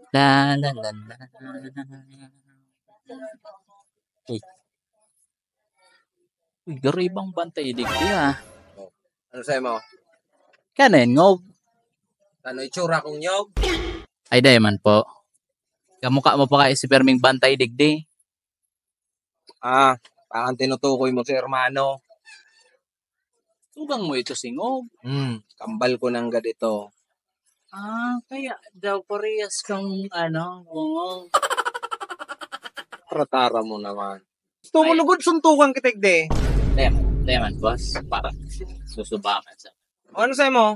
La la la la. Uy, uy, garibang bantay digdi ah. Oh. Ano sa'yo mo? Kanin ngog. Ano itsura kong nyog? Ay man po. Kamukha mo pa kay si Perming bantay digdi. Parang tinutukoy mo si hermano. Tugang mo ito singog. Kambal ko ng ganito. Kaya daw parehas kang bungong. Tratara mo naman. Gusto mo lugod suntukan kitigde. Leman, boss. Para susubakan sa. Ano sa'yo mo?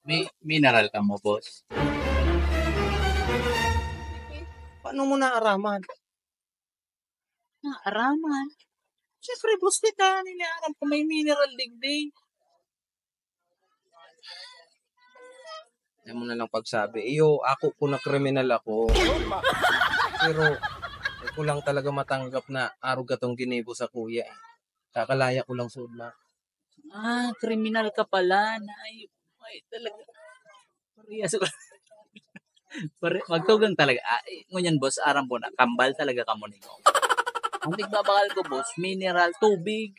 May mineral ka mo, boss. Paano mo naaraman? Araman. Siyempre, boss, di tayo niliaram kung may mineral digdi. Ayaw mo na lang pagsabi. Ako po na kriminal ako. Pero, ko lang talaga matanggap na araw gatong ginibo sa kuya. Kakalaya ko lang sudma. Kriminal ka pala. Ay, talaga. Parehas ko. Magtugang talaga. Ngunyan, boss, aram po na. Kambal talaga ka mo ninyo. Ang tigbabakal ko, boss, mineral, tubig.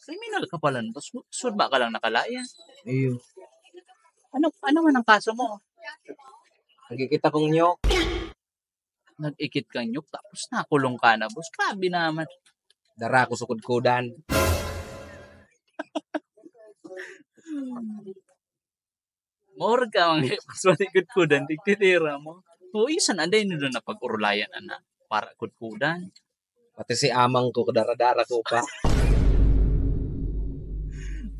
Criminal ka pala, boss. Sure ba ka lang nakalaya? Iyo. Ano man ang kaso mo? Nagkikita kong nyok. Nag-ikit kang nyuk, tapos nakulong ka na, boss. Grabe naman. Dara ko sukod-kudan. More ka mga paswalikod-kudan, tigtitira mo. Isan, anday nyo na pag-urulayan, anak. Para kudkudan. Pati si amang ko, kadara-dara ko pa.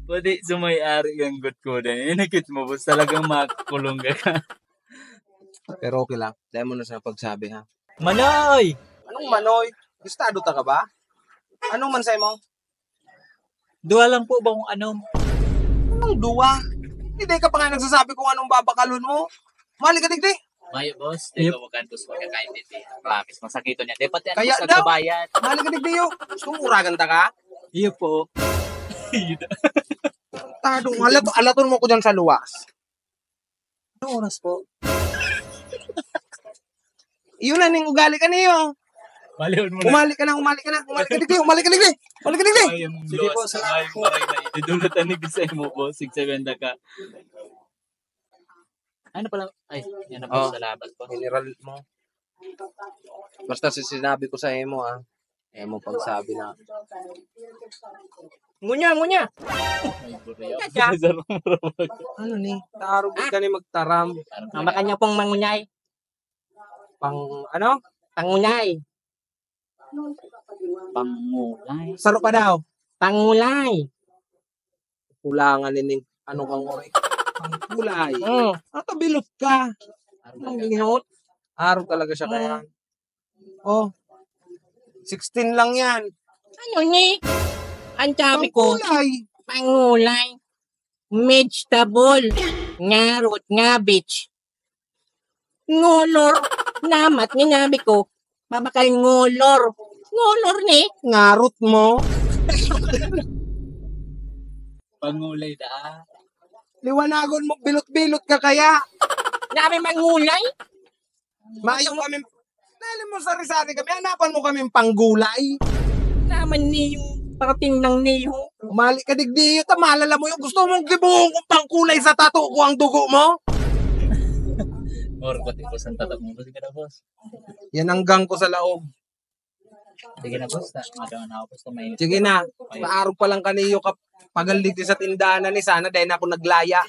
Pwede sumay-ari kang kudkudan. Nakit mo, boss. Talagang makulong ka. Pero okay lang. Dahil mo na sa pagsabi, ha? Manoy! Anong manoy? Gustado ta ka ba? Anong man sa'yo mo? Dua lang po ba kung ano? Anong duwa? Hindi ka pa nga nagsasabi kung anong babakalon mo. Mali ka digdi. May boss, di ko magantos magkakaintindi. Promise, masakito niya. Di pati Kaya sa daw. kabayan. Mali ka digdi yo. Gusto mo uragan ta ka? Iyo po. Tadong, alaton mo ko dyan sa luwas. Anong oras po? Iyon na ning ugali ka niyo. Malihon mo na. Umali ka digdi. Sige po, sa maray na idudulutan ni Bisay mo po. 670 ka. Ano pala? Ay, yan na po sa laban po. Mineral mo. Basta sinabi ko sa emo, emo pagsabi na. Ngunya. Ay, buryo. Ano ni? Tarog ka ni magtaram. Ang kanya pong mangunyay. Pangunyay. Pangulay. Saro pa daw. Pangulay. Kulangan ni kang oray. Pangkulay. Bilot ka. Ang ginot. Araw talaga siya kaya. 16 lang yan. Ano ni? Ang sabi ko, Pangkulay. pangulay. Vegetable. Ngarot nga bitch. Ngolor. Namat ni nabi ko. Mabakal ngolor. Ngolor ni. Ngarot mo. Pangulay da. Liwanagon mo, bilot-bilot ka kaya. Nabi mangulay. Maayong kami. Dali mo sari-sari kami. Hanapan mo kaming panggulay. Naman ni yung parating ng niyo. Umali ka digdi. Malala mo yung gusto mong gibuhong kong pangkulay sa tato ko ang dugo mo. Or pati po sa tatak mo. Sige na, boss. Yan ang gang ko sa laog. Sige na, boss. Madama na ako, boss. May Sige na. Paarog pa lang kaniyo ka pagaliti sa tindahan ni sana dahil ako naglaya.